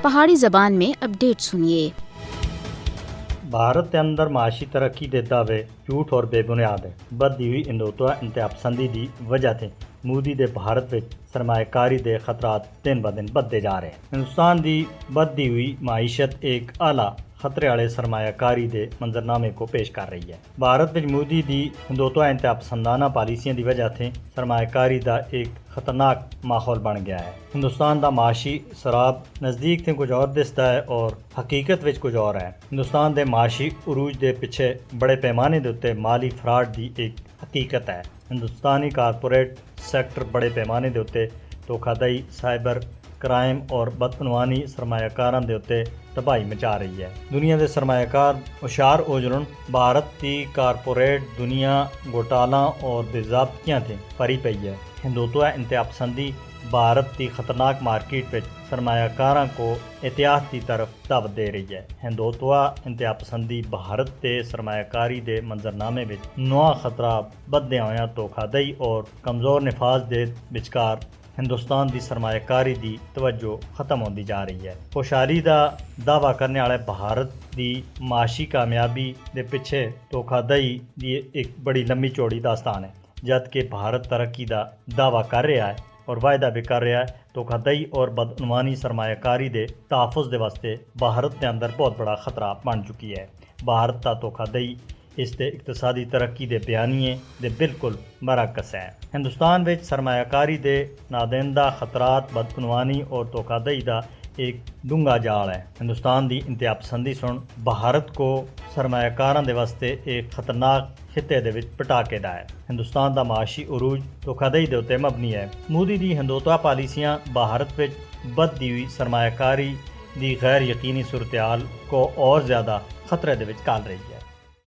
پہاڑی زبان میں اپڈیٹ سنیے۔ بھارت کے اندر معاشی ترقی کے دعوے جھوٹ اور بے بنیاد ہیں۔ بدھی ہوئی ہندوتوا انتہا پسندی کی وجہ سے مودی دے بھارت وچ سرمایہ کاری دے خطرات دن بدن بدھتے جا رہے ہیں۔ ہندوستان دی بدھی ہوئی معیشت ایک اعلیٰ خطرے والے سرمایہ کاری دے منظرنامے کو پیش کر رہی ہے۔ بھارت وچ مودی دی ہندوتوا انتہا پسندانہ پالیسیاں دی وجہ سے سرمایہ کاری دا ایک خطرناک ماحول بن گیا ہے۔ ہندوستان دا معاشی سراب نزدیک سے کچھ اور دستا ہے اور حقیقت وچ کچھ اور ہے۔ ہندوستان دے معاشی عروج دے پیچھے بڑے پیمانے دے اتے مالی فراڈ دی ایک حقیقت ہے۔ ہندوستانی کارپوریٹ سیکٹر بڑے پیمانے دے اتے دھوکہ دہی، سائبر کرائم اور بدعنوانی سرمایہ کاراں دے اتے تباہی مچا رہی ہے۔ دنیا دے سرمایہ کار ہوشیار ہو جڑن بھارت دی کارپوریٹ دنیا گھوٹالاں اور بے ضابطگیاں تے پری پئی ہے۔ ہندوتوا انتہا پسندی بھارت دی خطرناک مارکیٹ وچ سرمایہ کاراں کو احتیاط کی طرف دعوت دے رہی ہے۔ ہندوتوا انتہا پسندی بھارت دے سرمایہ کاری دے منظرنامے وچ نواں خطرہ بدھدے ہویا دھوکہ دہی اور کمزور نفاذ دے وچکار ہندوستان دی سرمایہ کاری دی توجہ ختم ہوندی جا رہی ہے۔ خوشحالی دا دعویٰ کرنے والے بھارت دی معاشی کامیابی دے پیچھے دھوکہ دہی دی ایک بڑی لمبی چوڑی داستان ہے۔ جبکہ بھارت ترقی دا دعویٰ کر رہا ہے اور وعدہ بھی کر رہا ہے، دھوکہ دہی اور بدعنوانی سرمایہ کاری دے تحفظ دے واسطے بھارت کے اندر بہت بڑا خطرہ بن چکی ہے۔ بھارت کا دھوکہ دہی اس دے اقتصادی ترقی دے بیانیے دے بالکل برعکس ہے۔ ہندوستان وچ سرمایہ کاری دے نادیندہ خطرات بدعنوانی اور دھوکہ دہی دا ایک ڈونگا جال ہے۔ ہندوستان دی انتہا پسندی سن بھارت کو سرمایہ کاراں دے واسطے ایک خطرناک خطے دے وچ پٹاکے دا ہے۔ ہندوستان دا معاشی عروج دھوکہ دہی دے اتے مبنی ہے۔ مودی دی ہندوتوا پالیسیاں بھارت وچ بدھی ہوئی سرمایہ کاری دی غیر یقینی صورتحال کو اور زیادہ خطرے دے وچ ڈال رہی ہے۔